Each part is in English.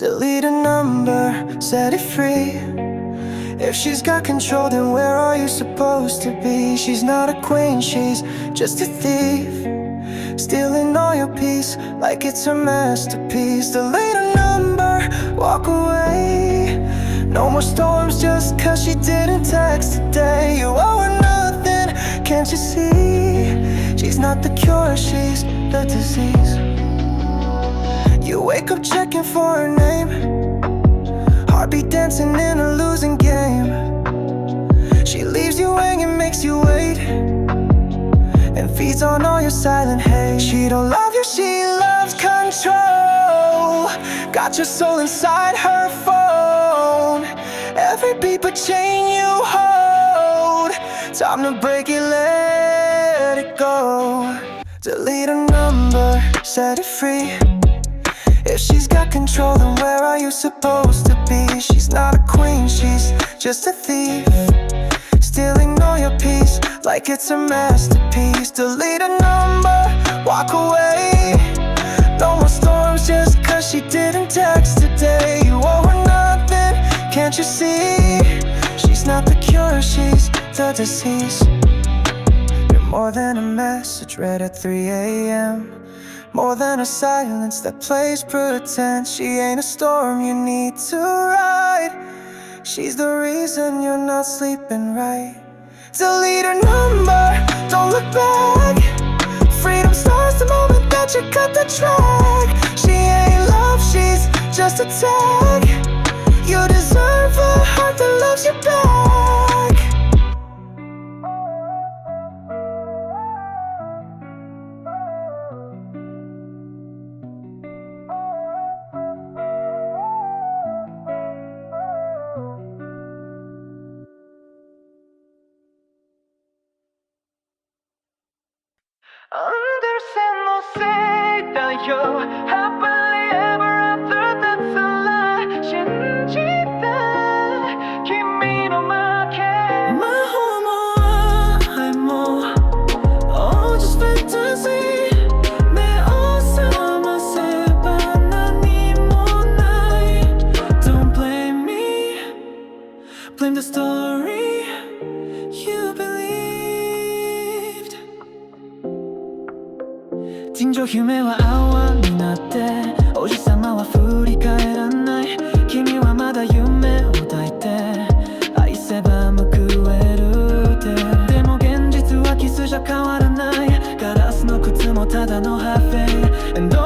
Delete a number, set it free. If she's got control, then where are you supposed to be? She's not a queen, she's just a thief, stealing all your peace like it's her masterpiece. Delete a number, walk away. No more storms just cause she didn't text today. You owe her nothing, can't you see? She's not the cure, she's the disease. You wake up checking for her name, heartbeat dancing in a losing game. She leaves you hanging, makes you wait, and feeds on all your silent hate. She don't love you, she loves control. Got your soul inside her phone. Every beat but chain you hold. Time to break it, let it go. Delete a number, set it free. If she's got control, then where are you supposed to be? She's not a queen, she's just a thief, stealing all your peace like it's her masterpiece. Delete a number, walk away. No more storms just cause she didn't text today. You owe her nothing, can't you see? She's not the cure, she's the disease. You're more than a message read at 3 a.m., more than a silence that plays pretend. She ain't a storm you need to ride, she's the reason you're not sleeping right. Delete her number, don't look back. Freedom starts the moment that you cut the track. She ain't love, she's just a tag. You deserve a heart that loves you back. Andersen no say that you're happily ever after, that's a lie. 信じて君の負け。魔法も愛も all just fantasy. 目を覚ませば何もない。Don't blame me, blame the story you believed. 尋常夢は泡になって、おじさまは振り返らない。君はまだ夢を抱いて、愛せば報えるって。でも現実はキスじゃ変わらない。ガラスの靴もただのハーフェイエンドロ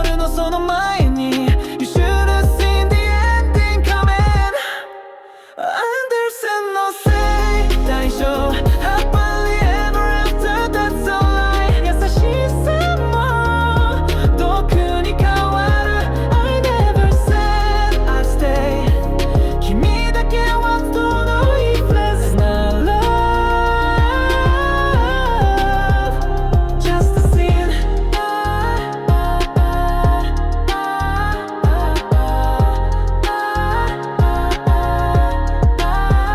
ールのその前に You should have seen the ending coming. Andersen no say 大丈夫 Happily ever after, that's a lie. 優しさも毒に変わる。I never said I'd stay. 君だけは届い Let's not love, just a scene.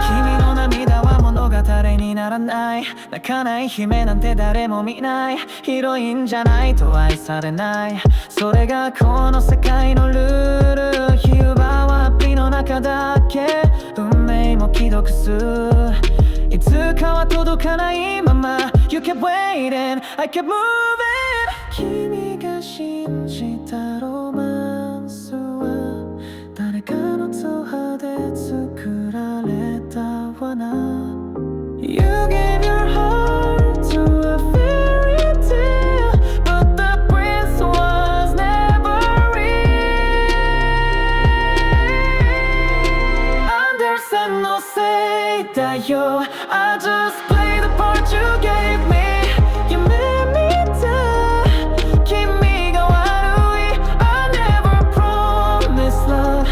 君の涙は物語にならない。泣かない姫なんて誰も見ない。ヒロインじゃないと愛されない。それがこの世界のルール。比喩場はアプリの中だけ。運命も既読する。いつかは届かないまま You kept waiting, I kept moving. 君が信じたロマンスは誰かのツハで作られた罠。You gave your heart to a fairy tale, but the prince was never real. Andersen no say that you, I just play the part you gave me. You made me die. 君が悪い I never promised love,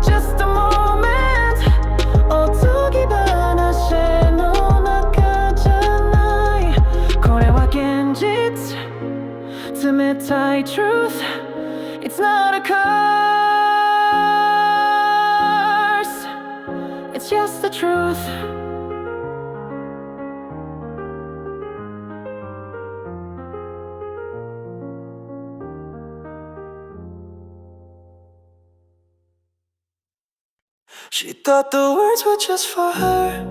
just a moment. おとぎ話の中じゃない。これは現実、冷たい truth. It's not a curse, it's just the truth. She thought the words were just for her.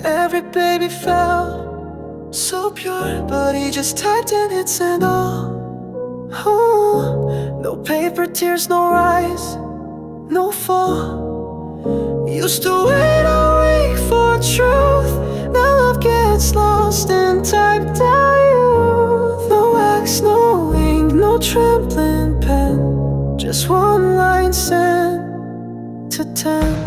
Every baby felt so pure, but he just typed in hits and all. No paper tears, no rise, no fall. Used to wait a week for truth. Now love gets lost in typed down youth. No wax, no ink, no trembling pen, just one line sent to 10.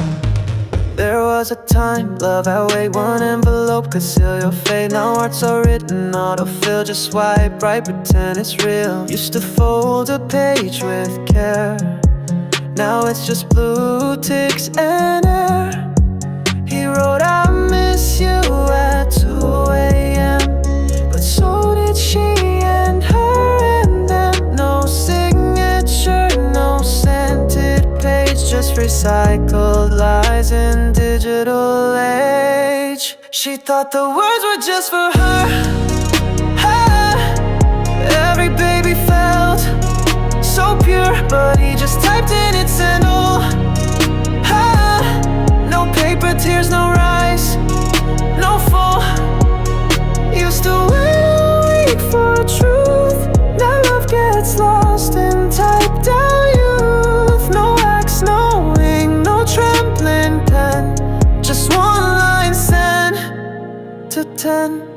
There was a time, love had weight, one envelope could seal your fate. Now hearts are written, autofill, just swipe right, pretend it's real. Used to fold a page with care, now it's just blue ticks and air. He wrote, I miss you at 2 a.m., but so did she and her and them. No signature, no scented page, just recycled lies in digital age. She thought the words were just for her. Every baby felt so pure, but he just typed in it's and all. No paper tears, no rise, no fall. Used to wait a week for truth. Now love gets lost in typed down youth. No wax, no ink, no trembling pen, just one line sent to 10.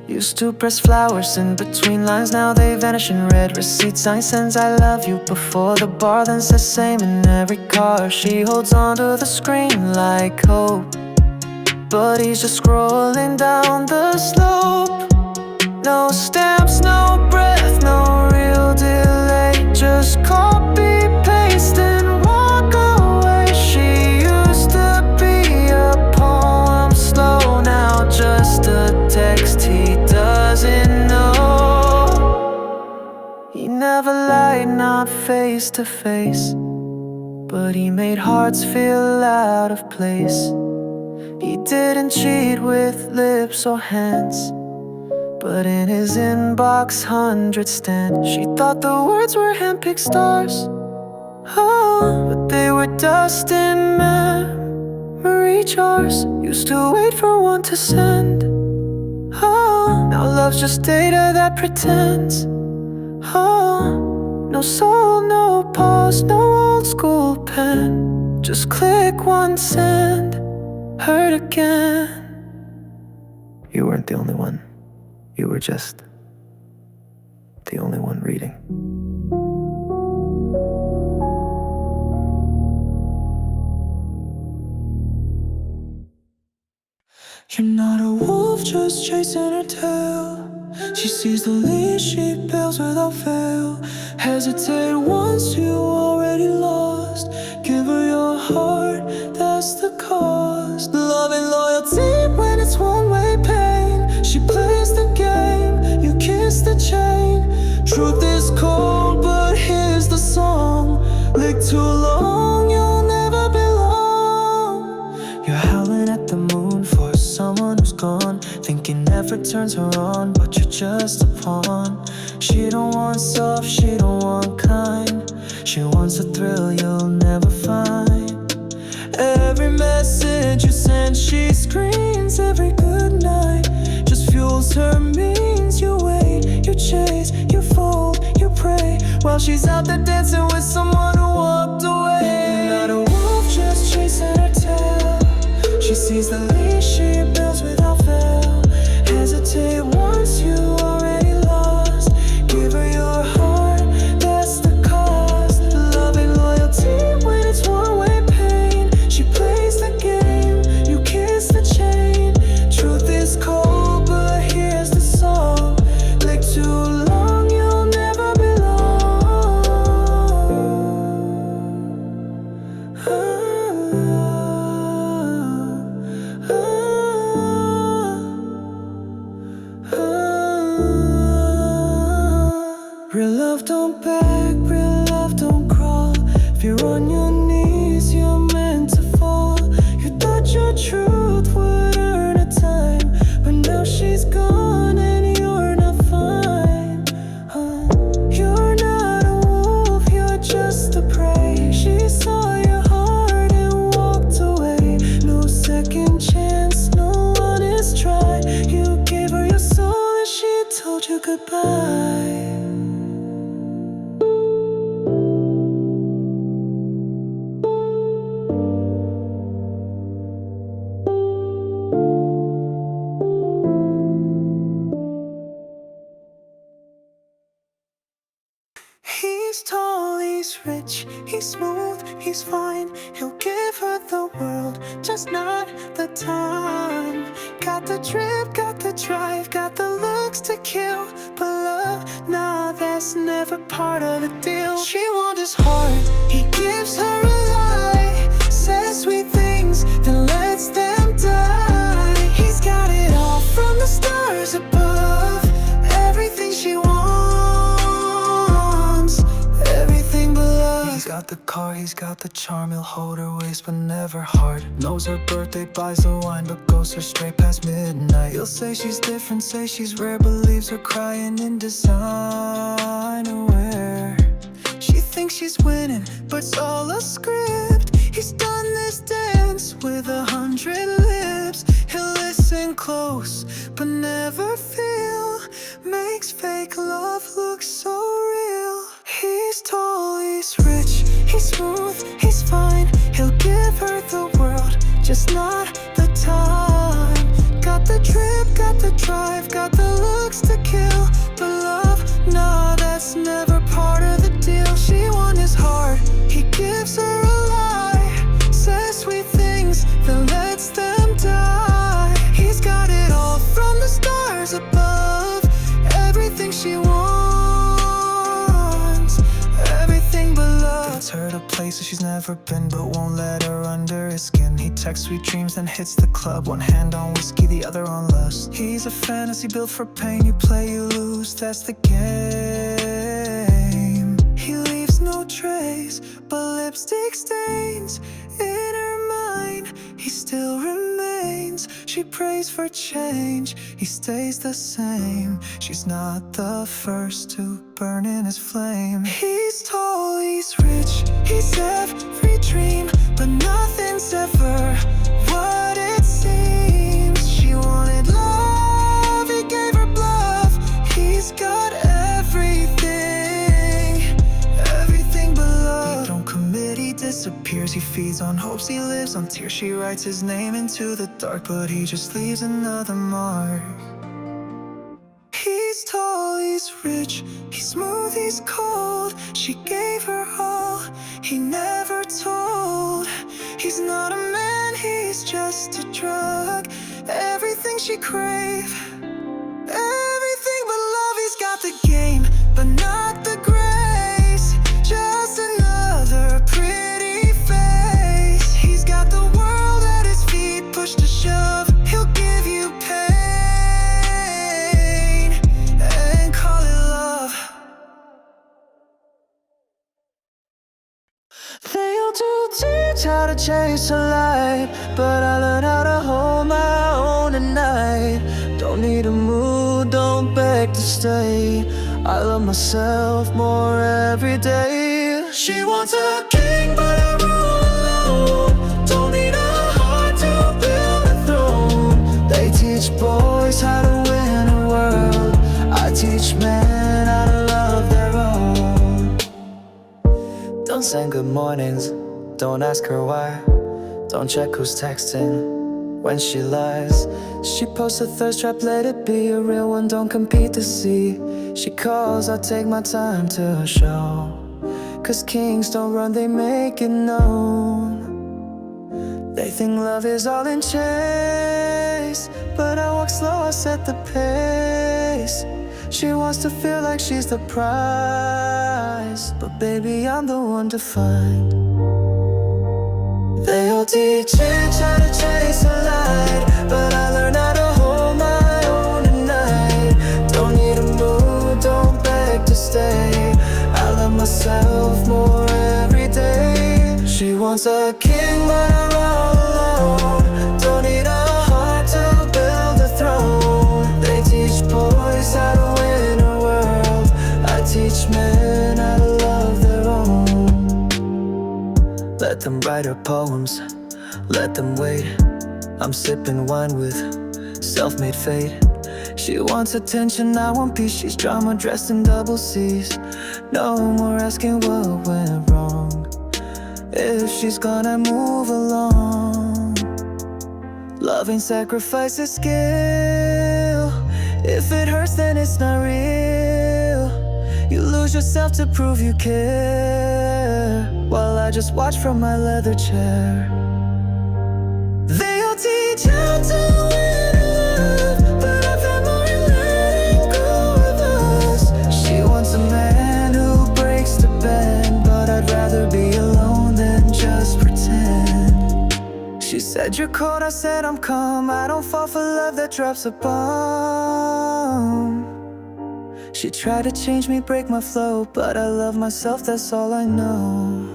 Used to press flowers in between lines, now they vanish in red receipts. Sign sends I love you before the bar, then says same in every car. She holds onto the screen like hope, but he's just scrolling down the slope. No stamps, no breath, no real delay, just copy, paste and walk away. She used to be a poem slow, now just a text he doesn't know. He never lied, not face to face, but he made hearts feel out of place. He didn't cheat with lips or hands, but in his inbox 100 stand. She thought the words were handpicked stars, but they were dust in memory jars. Used to wait for one to send. Now love's just data that pretends. No soul, no pause, no old school pen, just click one send, hurt again. You weren't the only one, you were just the only one reading. You're not a wolf just chasing her tail. She sees the lead, she bails without fail. Hesitate once you already lost. Give her your heart, that's the cost. Love and loyalty when it's one-way pain. She plays the game, you kiss the chain. Truth is cold, but here's the song. Lick too long, you'll never belong. You're howling at the moon for someone who's gone, thinking effort turns her on, but you're just a pawn. She don't want soft, she don't want kind, she wants a thrill you'll never find. Every message you send, she screens. Every good night just fuels her means. You wait, you chase, you fold, you pray, while she's out there dancing with someone who walked away. Not a wolf just chasing her tail. She sees the leash, she builds without fail. Hesitate once you already lost. Give her your heart, that's the cost. Love and loyalty when it's one-way pain. She plays the game, you kiss the chain. Truth is cold, but here's the song. Lick too long, you'll never belong. Real love don't beg, real love don't crawl. If you're on your knees, you're meant to fall. You thought your truth would earn a time, but now she's gone and you're not fine. You're not a wolf, you're just a prey. She saw He's tall, he's rich, he's smooth, he's fine. He'll give her the world, just not the time. Got the drip, got the drive, got the looks to kill. But love, nah, that's never part of the deal. She wants his heart, he gives her a lie. Says sweet things, then lets them die. He's got it all from the stars above. Everything she wants, everything but love. He's got the car, he's got the charm. He'll hold her waist but never heart. Knows her birthday, buys the wine, but goes her straight past midnight. He'll say she's different, say she's rare, but leaves her crying in designer wear. She thinks she's winning, but it's all a script. He's done this dance with 100 lips. He'll listen close, but never feel. Makes fake love look so real. He's tall, he's rich, he's smooth, he's fine. He'll give her the world, just not the time. Got the drip, got the drive, got the looks to kill. But love, nah, that's never part of the deal. She wants his heart, he gives her a lie. Says sweet things, then lets them die. He's got it all from the stars above. Everything she wants, everything but love. Takes her to places she's never been, but won't let her under his skin. He texts sweet dreams, then hits the club. One hand on whiskey, the other on lust. He's a fantasy built for pain. You play, you lose, that's the game. He leaves no trace, but lipstick stains. In her mind, he still remains. She prays for change, he stays the same. She's not the first to burn in his flame. He's tall, he's rich, he's every dream, but nothing's ever what it seems. She wanted love, he gave her bluff. He's got everything, everything but love. He don't commit, he disappears. He feeds on hopes, he lives on tears. She writes his name into the dark, but he just leaves another mark. He's tall, he's rich, he's smooth, he's cold. She gave her all, he never told. He's not a man, he's just a drug. Everything she crave, everything but love. He's got the game, but not the grace. Just another pretty face. He's got the world at his feet, push to shove. He'll give you pain and call it love. They all do teach how to chase a light, but I learned how to hold my own at night. Don't need a mood, don't beg to stay. I love myself more every day. She wants a king, but I rule alone. Don't need a heart to build a throne. They teach boys how to win a world. I teach men how to love their own. Don't send good mornings, don't ask her why. Don't check who's texting when she lies. She posts a thirst trap, let it be a real one. Don't compete to see. She calls, I take my time to show. Cause kings don't run, they make it known. They think love is all in chase, but I walk slow, I set the pace. She wants to feel like she's the prize, but baby, I'm the one to find. They all teach chicks how to chase a light, but I learned how to hold my own at night. Don't need a mood, don't beg to stay. I love myself more every day. She wants a king, but I'm all alone. Don't need a heart to build a throne. They teach boys how to win a world. I teach men how to love their own. Let them write her poems, let them wait. I'm sipping wine with self-made fate. She wants attention, I want peace. She's drama dressed in double C's. No more asking what went wrong. If she's gonna move along, loving sacrifice is skill. If it hurts, then it's not real. You lose Use yourself to prove you care, while I just watch from my leather chair. They all teach how to win love, but I found more in letting go of us. She wants a man who breaks the bend, but I'd rather be alone than just pretend. She said you're cold, I said I'm calm. I don't fall for love that drops a bomb. She tried to change me, break my flow, but I love myself, that's all I know.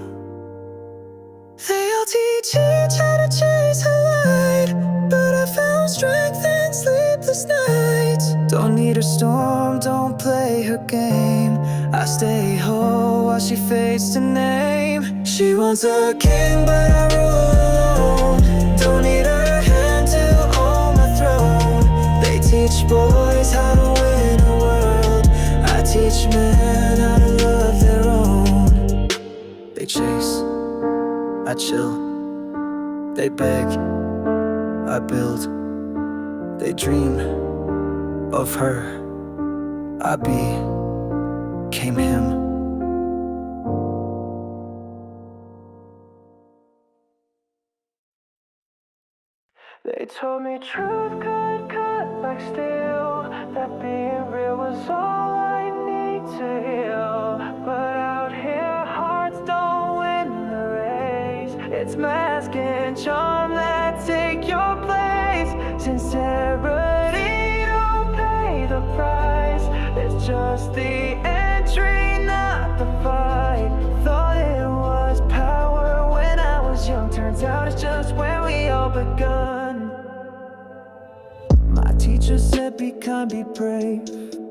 They all teach each how to chase a light, but I found strength in sleepless nights. Don't need her storm, don't play her game. I stay whole while she fades to name. She wants a king, but I rule alone. Don't need her hand to own my throne. They teach boys how to win a world. I teach men how to love their own. They chase, I chill. They beg, I build. They dream of her, I became him. They told me truth could cut like steel, that being real was all I need to heal. But out here hearts don't win the race. It's mask and charm that take your place. Sincerity don't pay the price. It's just the entry, not the fight. Thought it was power when I was young. Turns out it's just where we all begun. My teacher said be kind, be brave,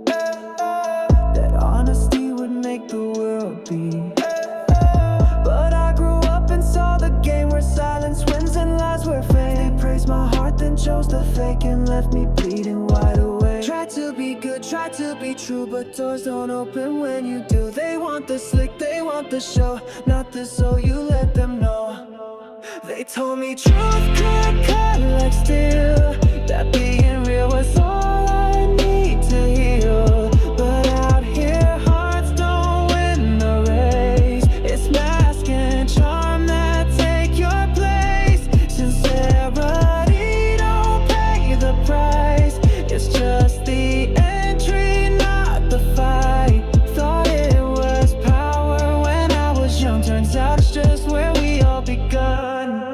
that honesty would make the world be. But I grew up and saw the game where silence wins and lies were fake. They praised my heart, then chose the fake and left me bleeding wide awake. Tried to be good, tried to be true, but doors don't open when you do. They want the slick, they want the show, not the soul, you let them know. They told me truth could cut like steel, that being real was all I need to heal. But out here hearts don't win the race. It's mask and charm that take your place. Sincerity don't pay the price. It's just the entry, not the fight. Thought it was power when I was young. Turns out it's just where we all begun.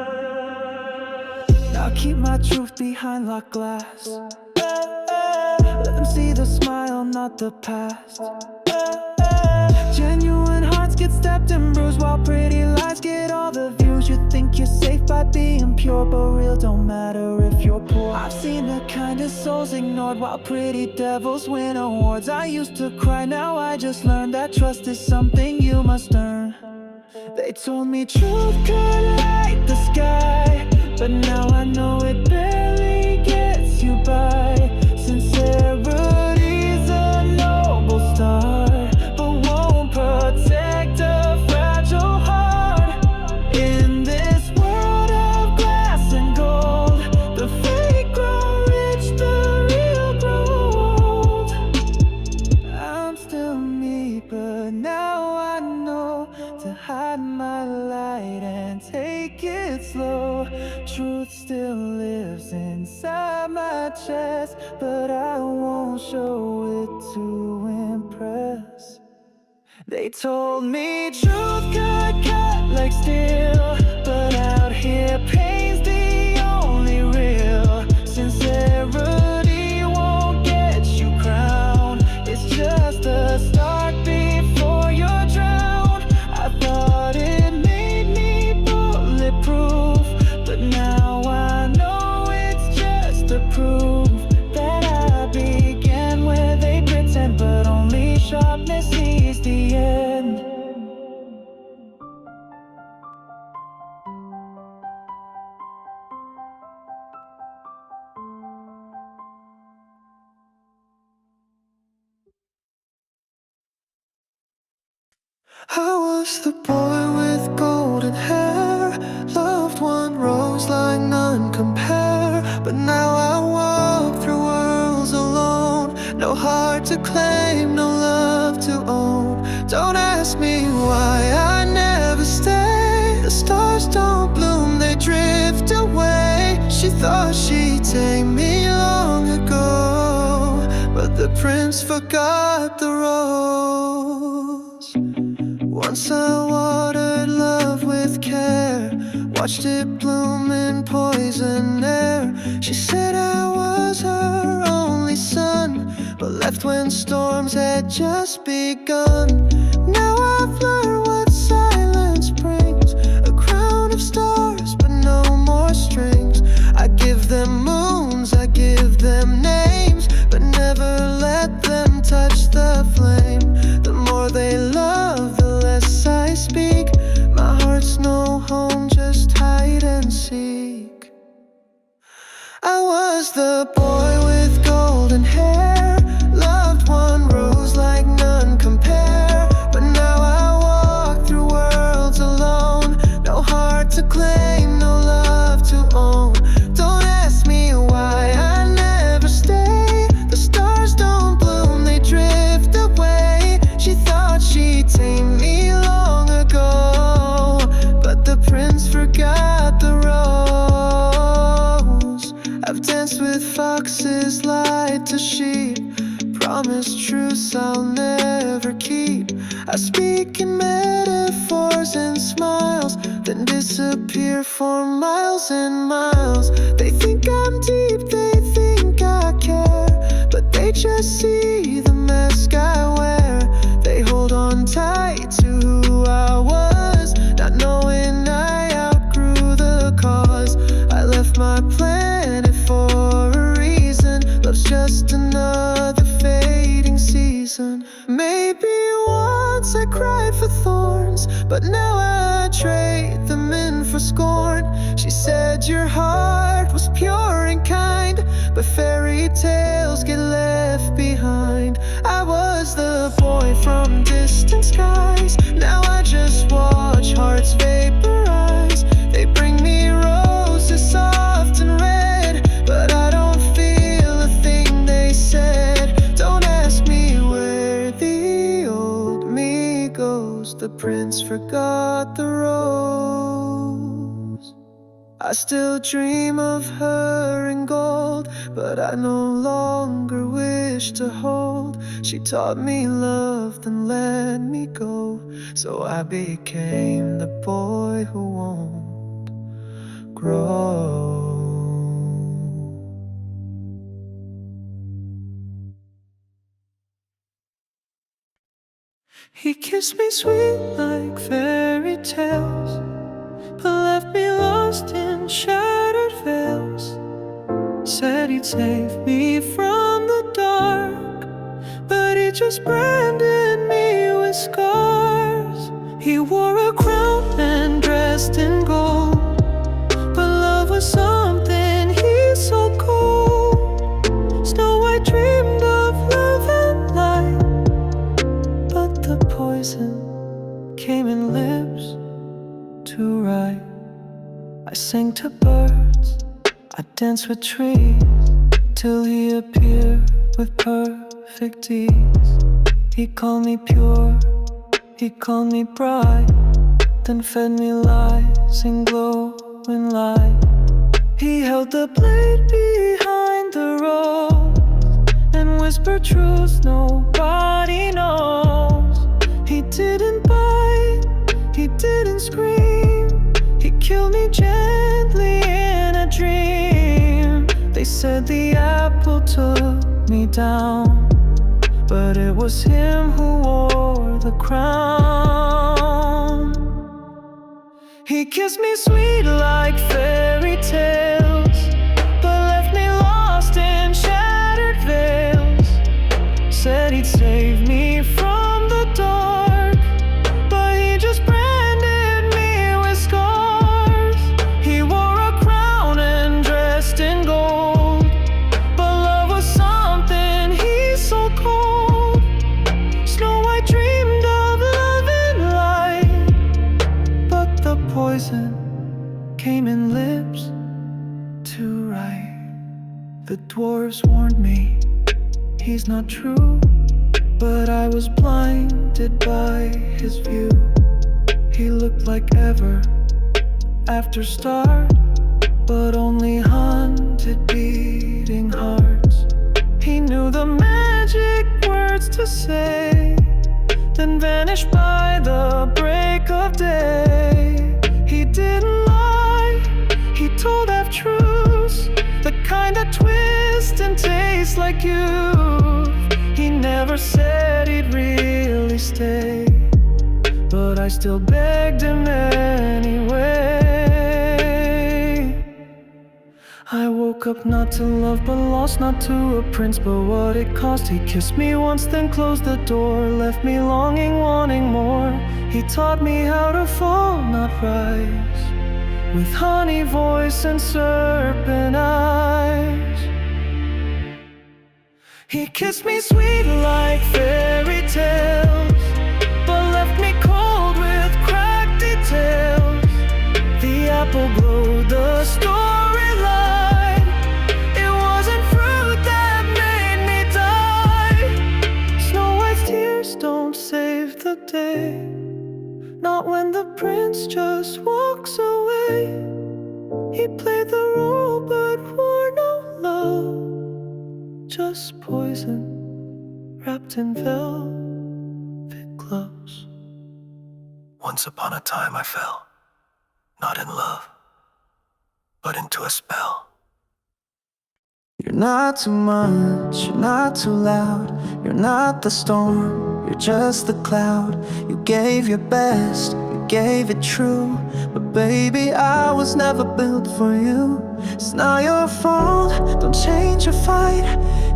Now keep my truth behind locked glass. Let them see the smile, not the past. Genuine hearts get stepped and bruised, while pretty lies get all the views. You think you're safe by being pure, but real don't matter if you're poor. I've seen the kindest souls ignored, while pretty devils win awards. I used to cry, now I just learned that trust is something you must earn. They told me truth could light the sky, but now I know it barely gets you by. Sincerity's a noble start, but won't protect a fragile heart. In this world of glass and gold, the fake grow rich, the real grow old. I'm still me, but now I know to hide my light and take it slow. Truth still lives inside my chest, but I won't show it to impress. They told me truth could cut like steel, but out here pain's the only real. Sincerity won't get you crowned. It's just a start before you're drowned. I thought it made me bulletproof, but now I know it's just a proof that I began where they pretend, but only sharpness sees the end. I was the boy with golden hair, loved one rose like none compare. But now I walk through worlds alone, no heart to claim, no love to own. thought she'd take me long ago, but the prince forgot the rose. Once I watered love with care, watched it bloom in poison air. She said I was her only son, but left when storms had just begun. Now I've learned what silence brings, a crown of stars but no more strings. I give them moons, I give them names, but never let them touch the flame. The more they love, the less I speak. My heart's no home, just hide and seek. I was the boy with golden hair, loved one rose like none compare. But now I walk through worlds alone, no heart to claim, no love to own. Don't ask me why I never stay. The stars don't bloom, they drift away. She thought she'd tame me long ago, but the prince forgot the rose. I've danced with foxes, lied to sheep, promised truths I'll never keep. I speak in metaphors and smiles, then disappear for miles and miles. They think I'm deep, they think I care, but they just see the mask I wear. They hold on tight to who I was, not knowing I outgrew the cause. I left my planet for a reason. Love's just another fading season. Maybe once I cried for thorns, but now I trade them in for scorn. She said your heart was pure and kind, but fairy tales get left behind. I was the boy from distant skies, now I just watch hearts vaporize. They bring me roses soft and red, but I don't feel a thing they said. Don't ask me where the old me goes, the prince forgot the rose. I still dream of her in gold, but I no longer wish to hold. She taught me love, then let me go, so I became the boy who won't grow. He kissed me sweet like fairy tales, but left me lost in shattered veils. Said he'd save me from the dark, but he just branded me with scars. He wore a crown and dressed in gold, but love was something he sold cold. Snow White dreamed of love and light, but the poison came in lips too right. I sang to birds, I danced with trees, till he appeared with perfect ease. He called me pure, he called me bright, then fed me lies in glowing light. He held the blade behind the rose and whispered truths nobody knows. He didn't bite, he didn't scream, he killed me gently in a dream. They said the apple took me down, but it was him who wore the crown. He kissed me sweet like fairy tales, but left me lost in shattered veils. Said he'd save me from the dark, but he just branded me with scars. He wore a crown and dressed in gold, but love was something he sold cold. Snow White dreamed of love and light, but the poison came in lips too right. The dwarves warned me, he's not true, but I was blinded by his view. He looked like ever after star, but only haunted beating hearts. He knew the magic words to say, then vanished by the break of day. He didn't lie, he told half-truths, the kind that twist and taste like you. He never said he'd really stay, but I still begged him anyway. I woke up not to love but lost, not to a prince but what it cost. He kissed me once then closed the door, left me longing, wanting more. He taught me how to fall, not rise, with honey voice and serpent eyes. He kissed me sweet like fairy tales, but left me cold with cracked details. The apple glowed, the storyline. It wasn't fruit that made me die. Snow White's tears don't save the day, not when the prince just walks away. He played the role but wore no love, just poison wrapped in velvet gloves. Once upon a time I fell, not in love, but into a spell. You're not too much, you're not too loud, you're not the storm, you're just the cloud. You gave your best, you gave it true, but baby I was never built for you. It's not your fault, don't change or fight.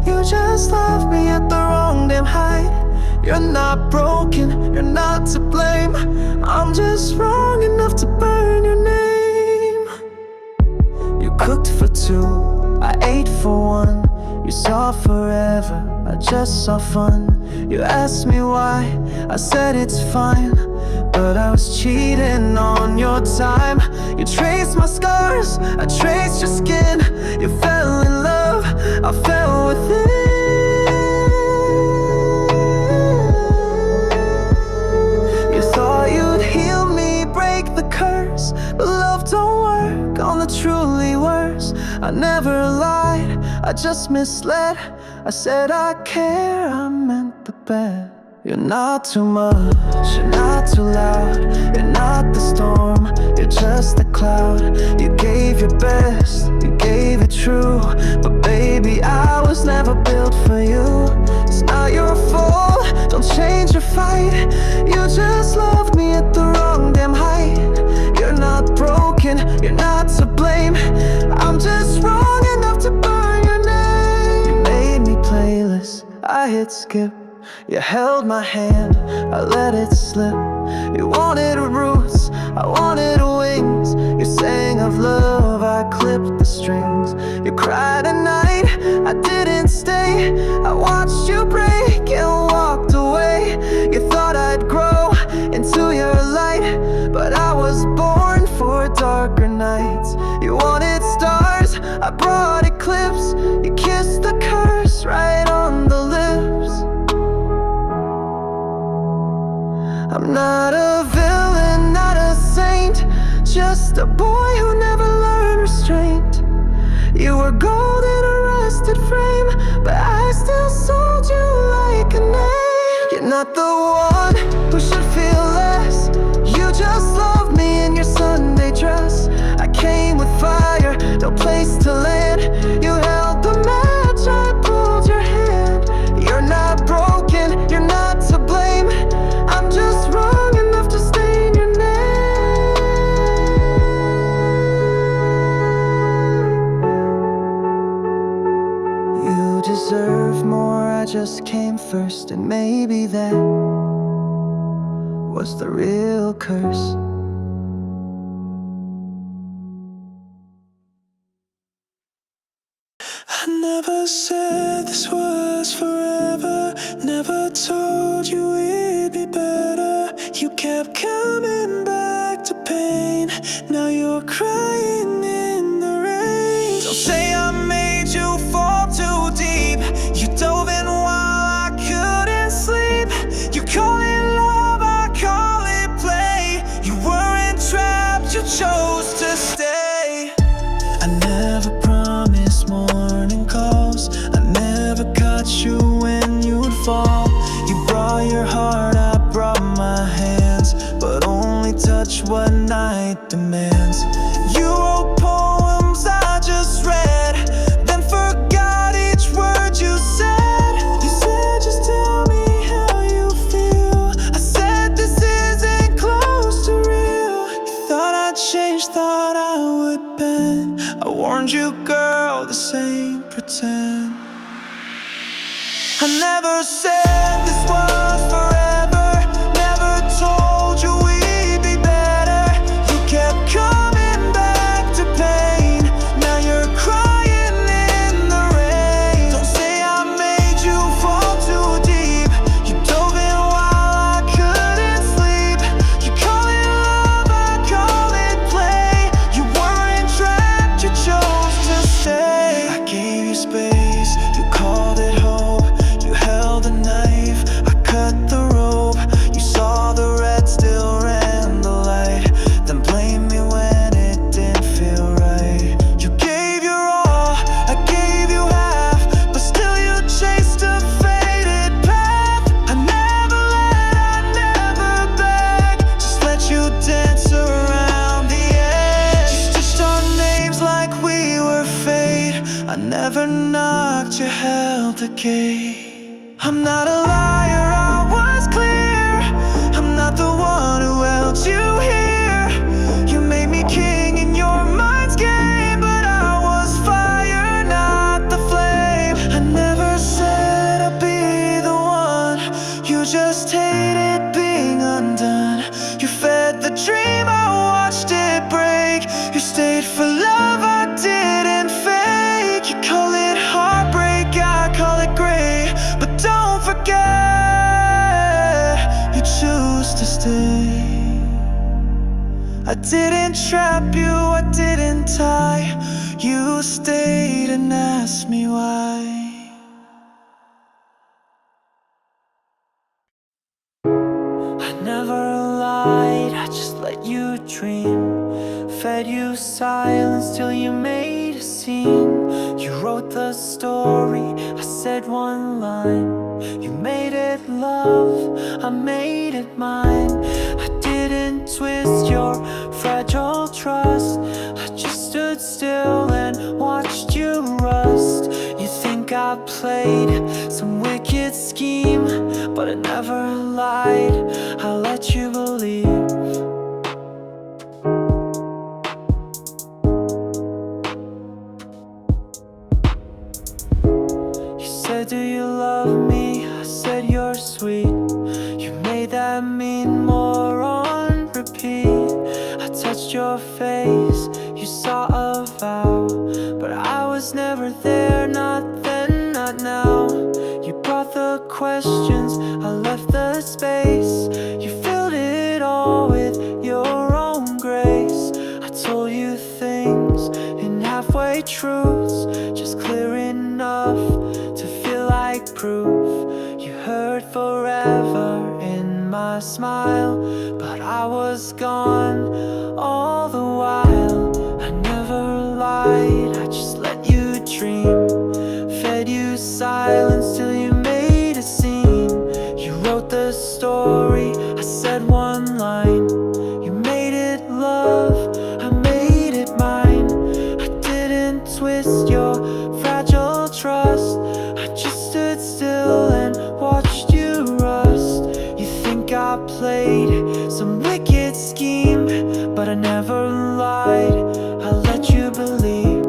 You just love me at the wrong damn height. You're not broken, you're not to blame. I'm just wrong enough to burn your name. You cooked for two, I ate for one. You saw forever, I just saw fun. You asked me why, I said it's fine, but I was cheating on your time. You traced my scars, I traced your skin. You fell in love, I fell within. You thought you'd heal me, break the curse, but love don't work on the truly worst. I never lied, I just misled. I said I care, I meant the best. You're not too much, you're not too loud, you're not the storm, you're just the cloud. You gave your best, you gave it true, but baby I was never built for you. It's not your fault, don't change or fight. You just loved me at the wrong damn height. You're not broken, you're not to blame. I'm just wrong enough to burn your name. You made me playlist, I hit skip. You held my hand, I let it slip. You wanted roots, I wanted wings. You sang of love, I clipped the strings. You cried at night, I didn't stay. I watched you break and walked away. You thought I'd grow into your light, but I was born for darker nights. You wanted stars, I brought eclipse. You kissed the curse right on the lips. I'm not a villain, not a saint, just a boy who never learned restraint. You were gold in a rusted frame, but I still sold you like a name. You're not the one who should feel less. You just loved me in your Sunday dress. I came with fire, no place to land. You held the match, I pulled your hand. You're not broken, you're not to blame. I'm just wrong enough to stain your name. You deserve more, I just came first, and maybe that was the real curse. I never said this was forever, never told you it'd be better. You kept coming back to pain, now you're crying in the rain. Don't say I made you fall too deep. You dove in while I couldn't sleep. You call it love, I call it play. You weren't trapped, you chose to stay. I touch what night demands. You wrote poems I just read, then forgot each word you said. You said just tell me how you feel. I said this isn't close to real. You thought I'd change, thought I would bend. I warned you, girl, this ain't pretend. I never said this was forever, never told you we'd be better. You kept coming back to pain, now you're crying in the rain. Don't say I made you fall too deep. You dove in while I couldn't sleep. You call it love, I call it play. You weren't trapped, you chose to stay. I gave you space, you called it hope. You held a knife, I cut the rope. You saw the red, still ran the light, then blamed me when it didn't feel right. You gave your all, I gave you half, but still you chased a faded path. I never begged, just let you dance around the edge. You stitched our names like we were fate. I never knocked, you held the gate. I'm not a liar, I was clear. I'm not the one who held you here. You made me king in your mind's game, but I was fire, not the flame. I never said I'd be the one. You just hated being undone. You fed the dream, I watched it break. You stayed for love, I didn't fake. You call it heartbreak, I call it gray. But don't forget, you choose to stay. I didn't trap you, I didn't tie. You stayed and asked me why. I never lied, I just let you dream. Fed you silence till you made a scene. You wrote the story, I said one line. You made it love, I made it mine. I didn't twist your fragile trust. I just stood still and watched you rust. You think I played some wicked scheme, but I never lied, I let you believe. Do you love me? I said you're sweet. You made that mean more on repeat. I touched your face, you saw a vow, but I was never there, not then, not now. You brought the questions, I left the space. You filled it all with your own grace. I told you things in halfway truths, just clear enough to feel like proof. You heard forever in my smile, but I was gone all the while. I never lied, I just let you dream. Fed you silence till you made a scene. You wrote the story, I said one line. You made it love, I made it mine. I didn't twist your fragile trust. I just stood still and watched you rust. You think I played some wicked scheme, but I never lied, I let you believe.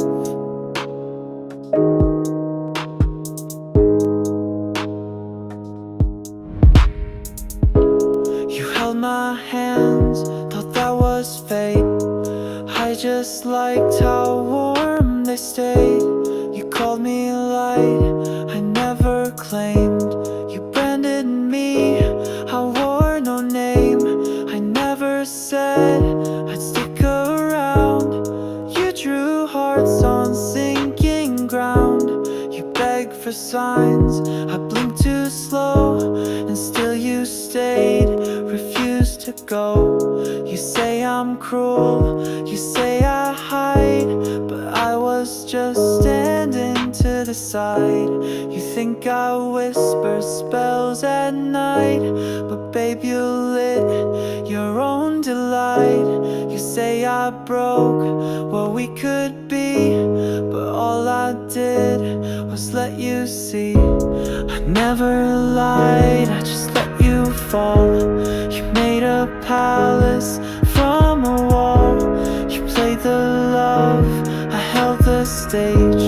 You held my hands, thought that was fate. I just liked how warm they stayed. You called me light, I never claimed. You branded me, I wore no name. I never said I'd stick around. You drew hearts on sinking ground. You begged for signs, I blinked too slow, and still you stayed, refused to go. You say I'm cruel, you say I hide, but I was just standing to the side. You think I whisper spells at night, but babe, you lit your own delight. I broke what we could be, but all I did was let you see. I never lied, I just let you fall. You made a palace from a wall. You played the love, I held the stage.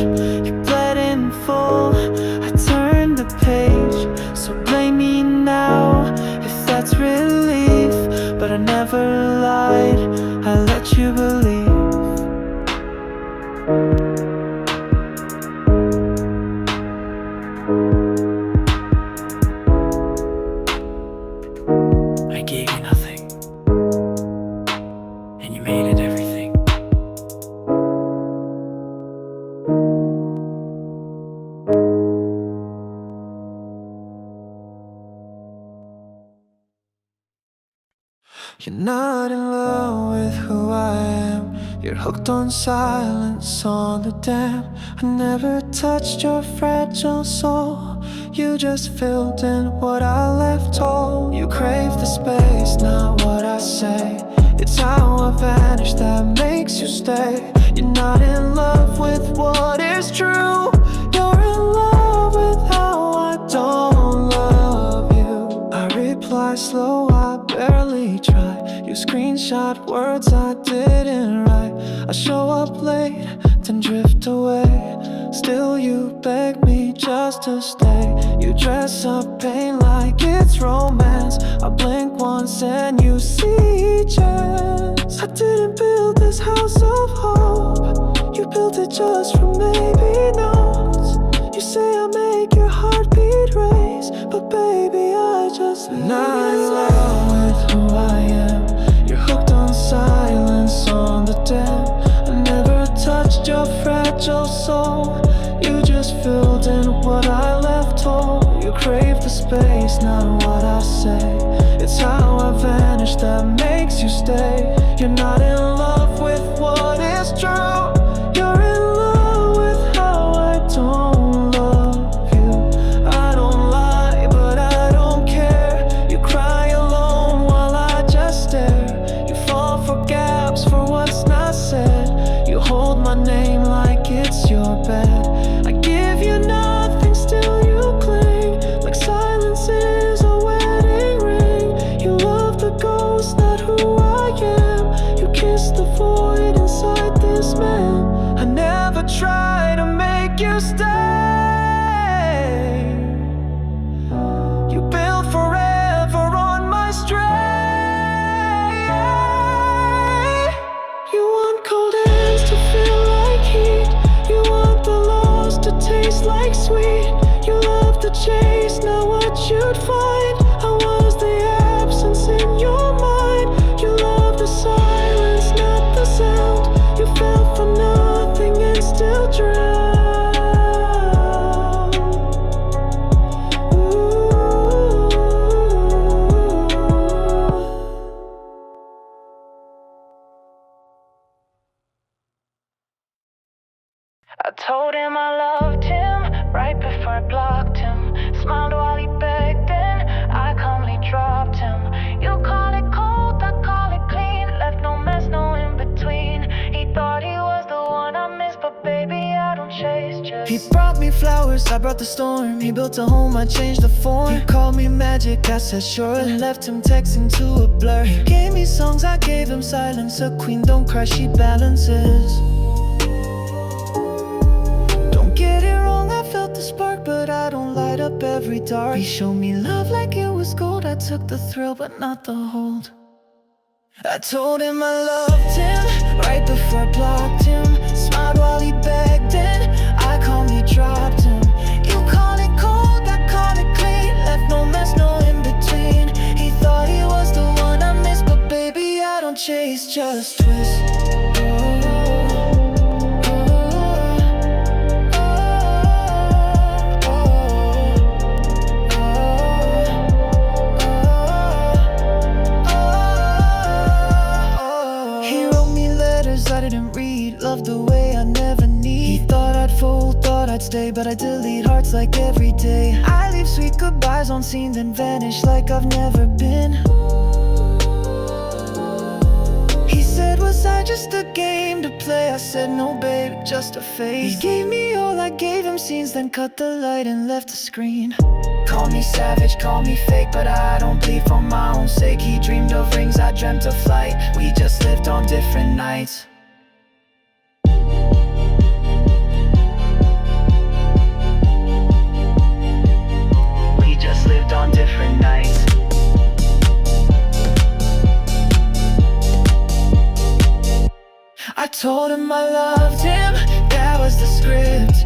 You bled in full, I turned the page. So blame me now if that's relief, but I never lied, I let you believe. I gave you nothing, and you made it everything. You're not in love with who I am. You're hooked on silence on the dam. I never touched your fragile soul. You just filled in what I left whole. You crave the space, not what I say. It's how I vanish that makes you stay. You're not in love with what is true. You're in love with how I don't love you. I reply slow, I barely try. You screenshot words I didn't write. I show up late, then drift away. Still you beg me just to stay. You dress up pain like it's romance. I blink once and you see chance. I didn't build this house of hope. You built it just from maybe notes. You say I make your heartbeat race, but baby I just not in love with who I am. You're hooked on silence on the dam. I never touched your fragile soul. You just filled in what I left whole. You crave the space, not what I say. It's how I vanish that makes you stay. You're not in love with what is true. You're in love with how I don't love you. I don't lie, but I don't care. You cry alone while I just stare. You fall for gaps for what's not said. You hold my name like it's your bed. I give you nothing, still you cling. Like silence is a wedding ring. You love the ghost, not who I am. You kiss the void inside this man. I never try to make you stay. You build forever on my stray. You want cold hands to feel like heat. You want the loss to taste like sweet. You love the chase, not what you'd find. I was the absence in your mind. You love the silence, not the sound. You fell for nothing and still drown. I told him I loved him right before I blocked him. Smiled while he begged and I calmly dropped him. You call it cold, I call it clean. Left no mess, no in between. He thought he was the one I missed, but baby I don't chase just. He brought me flowers, I brought the storm. He built a home, I changed the form. He called me magic, I said sure, and left him texting to a blur. He gave me songs, I gave him silence. A queen don't cry, she balances. Get it wrong, I felt the spark, but I don't light up every dark. He showed me love like it was gold. I took the thrill, but not the hold. I told him I loved him right before I blocked him. Smiled while he begged and I calmly dropped him. You call it cold, I call it clean. Left no mess, no in between. He thought he was the one I missed, but baby I don't chase, just twist. I didn't read, loved the way I never need. He thought I'd fold, thought I'd stay, but I delete hearts like every day. I leave sweet goodbyes on scene, then vanish like I've never been. He said, was I just a game to play. I said no babe, just a phase. He gave me all, I gave him scenes, then cut the light and left the screen. Call me savage, call me fake, but I don't bleed for my own sake. He dreamed of rings, I dreamt of flight. We just lived on different nights. We just lived on different nights. I told him I loved him, that was the script.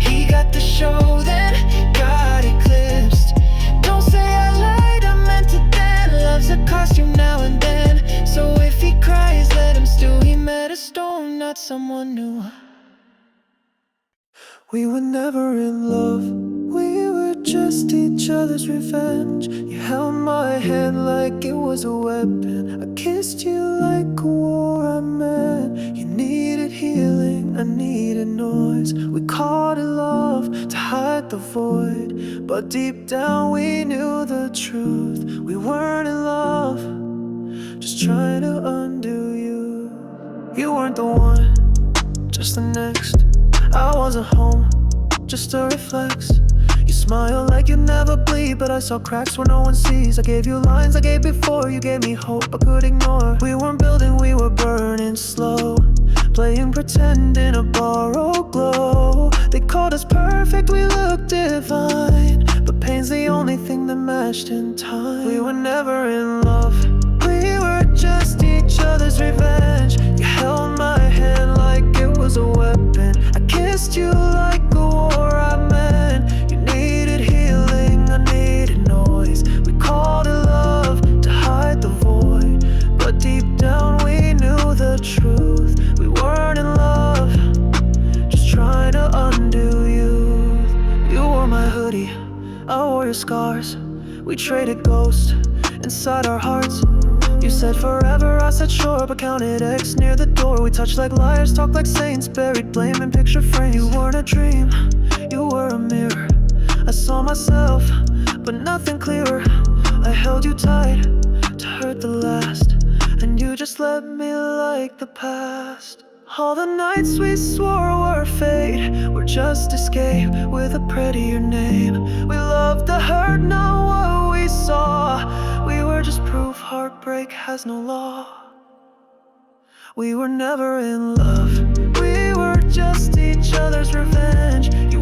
He got the show, then got eclipsed. Don't say I lied, I meant it then. Love's a costume now and then. So if he cries, let him stew. He met a stone, not someone new. We were never in love, we were just each other's revenge. You held my hand like it was a weapon. I kissed you like a war I meant. You needed healing, I needed noise. We called it love to hide the void, but deep down we knew the truth. We weren't in love, just trying to undo you. You weren't the one, just the next. I wasn't home, just a reflex. You smile like you never bleed, but I saw cracks where no one sees. I gave you lines I gave before, you gave me hope I could ignore. We weren't building, we were burning slow, playing pretend in a borrowed glow. They called us perfect, we looked divine, but pain's the only thing that matched in time. We were never in love, we were just each other's revenge. You held my hand like it was a weapon. I kissed you like a war I meant. You needed healing, I needed noise. We called it love to hide the void, but deep down we knew the truth. We weren't in love, just trying to undo you. You wore my hoodie, I wore your scars. We traded ghosts inside our hearts. You said forever, I said sure, but counted X near the door. We touched like liars, talked like saints, buried blame in picture frames. You weren't a dream, you were a mirror. I saw myself, but nothing clearer. I held you tight to hurt the last, and you just let me like the past. All the nights we swore were fate were just escape with a prettier name. We loved the hurt, not what we saw. We were just proof heartbreak has no law. We were never in love, we were just each other's revenge. You